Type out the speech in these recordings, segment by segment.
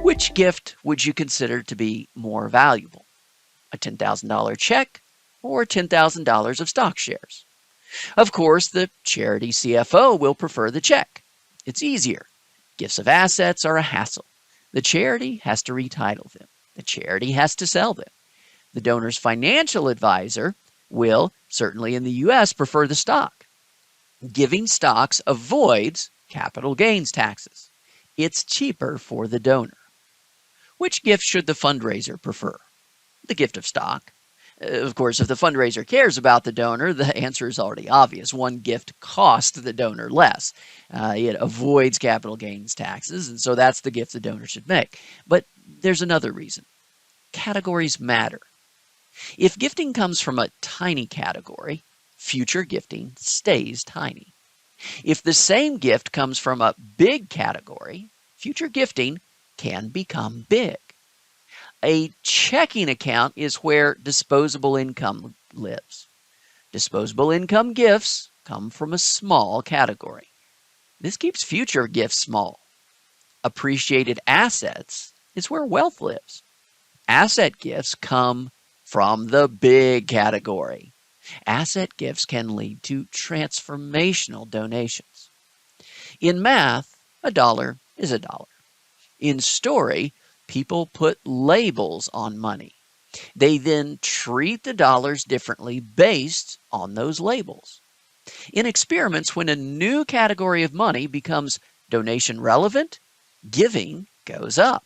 Which gift would you consider to be more valuable? A $10,000 check or $10,000 of stock shares? Of course, the charity CFO will prefer the check. It's easier. Gifts of assets are a hassle. The charity has to retitle them. The charity has to sell them. The donor's financial advisor will, certainly in the U.S., prefer the stock. Giving stocks avoids capital gains taxes. It's cheaper for the donor. Which gift should the fundraiser prefer? The gift of stock. Of course, if the fundraiser cares about the donor, the answer is already obvious. One gift costs the donor less. It avoids capital gains taxes, and so that's the gift the donor should make. But there's another reason. Categories matter. If gifting comes from a tiny category, future gifting stays tiny. If the same gift comes from a big category, future gifting can become big. A checking account is where disposable income lives. Disposable income gifts come from a small category. This keeps future gifts small. Appreciated assets is where wealth lives. Asset gifts come from the big category. Asset gifts can lead to transformational donations. In math, a dollar is a dollar. In story, people put labels on money. They then treat the dollars differently based on those labels. In experiments, when a new category of money becomes donation relevant, giving goes up.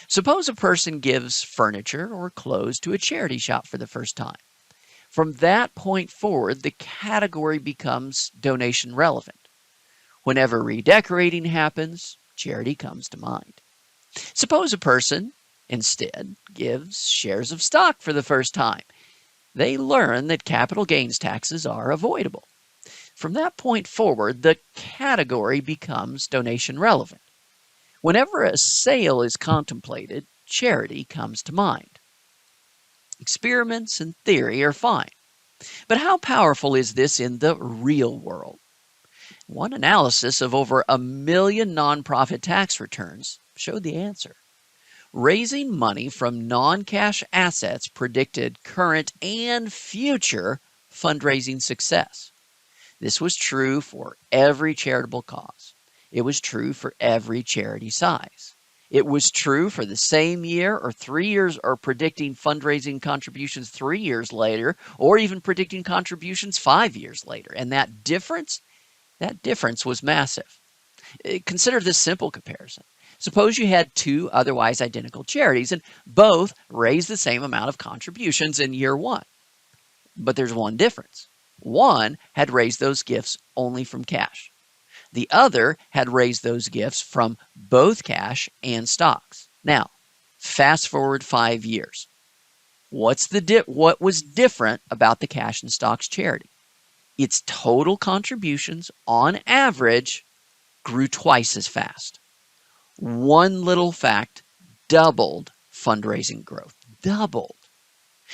Suppose a person gives furniture or clothes to a charity shop for the first time. From that point forward, the category becomes donation relevant. Whenever redecorating happens, charity comes to mind. Suppose a person instead gives shares of stock for the first time. They learn that capital gains taxes are avoidable. From that point forward, the category becomes donation relevant. Whenever a sale is contemplated, charity comes to mind. Experiments and theory are fine. But how powerful is this in the real world? One analysis of over 1 million nonprofit tax returns showed the answer. Raising money from non-cash assets predicted current and future fundraising success. This was true for every charitable cause. It was true for every charity size. It was true for the same year or 3 years, or predicting fundraising contributions 3 years later, or even predicting contributions 5 years later. And that difference was massive. Consider this simple comparison. Suppose you had two otherwise identical charities and both raised the same amount of contributions in year one. But there's one difference. One had raised those gifts only from cash. The other had raised those gifts from both cash and stocks. Now, fast forward 5 years. What was different about the cash and stocks charity? Its total contributions, on average, grew twice as fast. One little fact doubled fundraising growth. Doubled.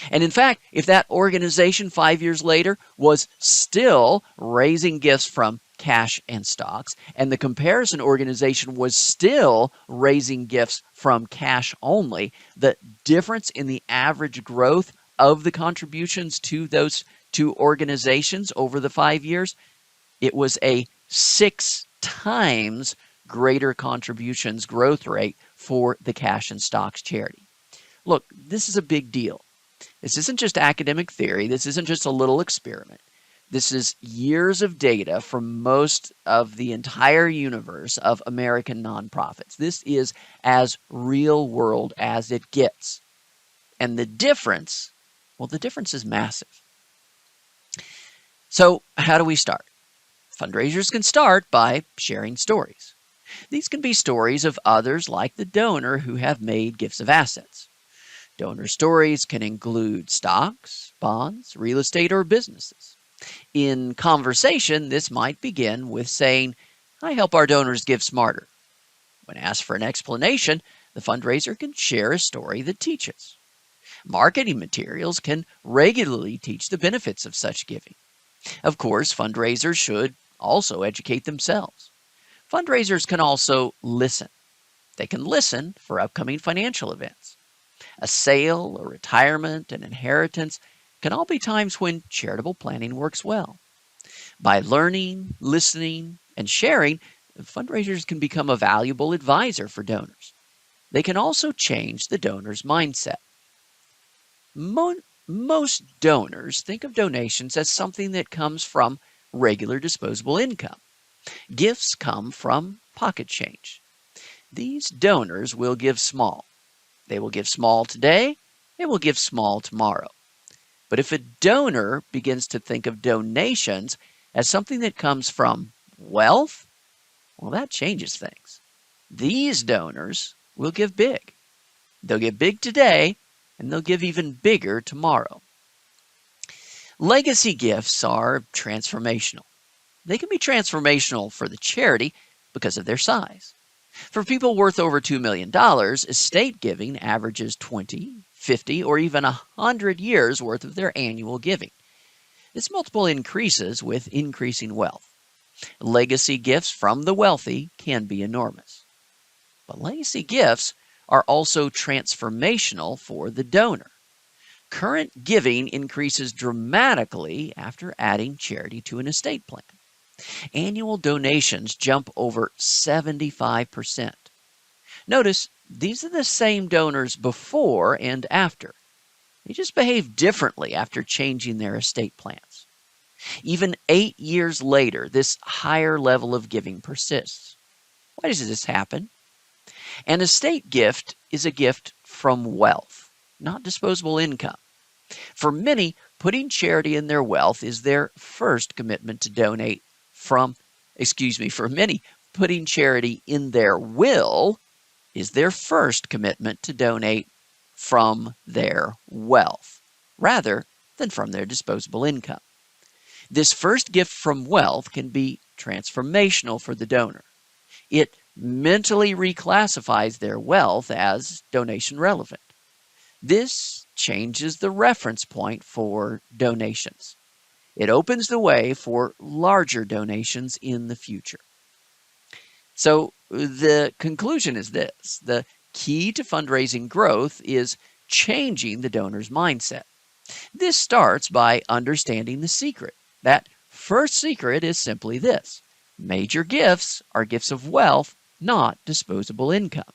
And in fact, if that organization 5 years later was still raising gifts from cash and stocks, and the comparison organization was still raising gifts from cash only, the difference in the average growth of the contributions to those two organizations over the 5 years, it was a 6 times greater contributions growth rate for the cash and stocks charity. Look, this is a big deal. This isn't just academic theory. This isn't just a little experiment. This is years of data from most of the entire universe of American nonprofits. This is as real world as it gets. And the difference is massive. So how do we start? Fundraisers can start by sharing stories. These can be stories of others like the donor who have made gifts of assets. Donor stories can include stocks, bonds, real estate, or businesses. In conversation, this might begin with saying, "I help our donors give smarter." When asked for an explanation, the fundraiser can share a story that teaches. Marketing materials can regularly teach the benefits of such giving. Of course, fundraisers should also educate themselves. Fundraisers can also listen. They can listen for upcoming financial events. A sale, a retirement, an inheritance can all be times when charitable planning works well. By learning, listening, and sharing, fundraisers can become a valuable advisor for donors. They can also change the donor's mindset. Most donors think of donations as something that comes from regular disposable income. Gifts come from pocket change. These donors will give small. They will give small today, they will give small tomorrow. But if a donor begins to think of donations as something that comes from wealth, well, that changes things. These donors will give big. They'll give big today, and they'll give even bigger tomorrow. Legacy gifts are transformational. They can be transformational for the charity because of their size. For people worth over $2 million, estate giving averages 20, 50, or even 100 years worth of their annual giving. This multiple increases with increasing wealth. Legacy gifts from the wealthy can be enormous. But legacy gifts are also transformational for the donor. Current giving increases dramatically after adding charity to an estate plan. Annual donations jump over 75%. Notice, these are the same donors before and after. They just behave differently after changing their estate plans. Even 8 years later, this higher level of giving persists. Why does this happen? An estate gift is a gift from wealth, not disposable income. For many, putting charity in their wealth is their first commitment to donate for many, putting charity in their will is their first commitment to donate from their wealth, rather than from their disposable income. This first gift from wealth can be transformational for the donor. It mentally reclassifies their wealth as donation relevant. This changes the reference point for donations. It opens the way for larger donations in the future. So the conclusion is this: the key to fundraising growth is changing the donor's mindset. This starts by understanding the secret. That first secret is simply this: major gifts are gifts of wealth, not disposable income.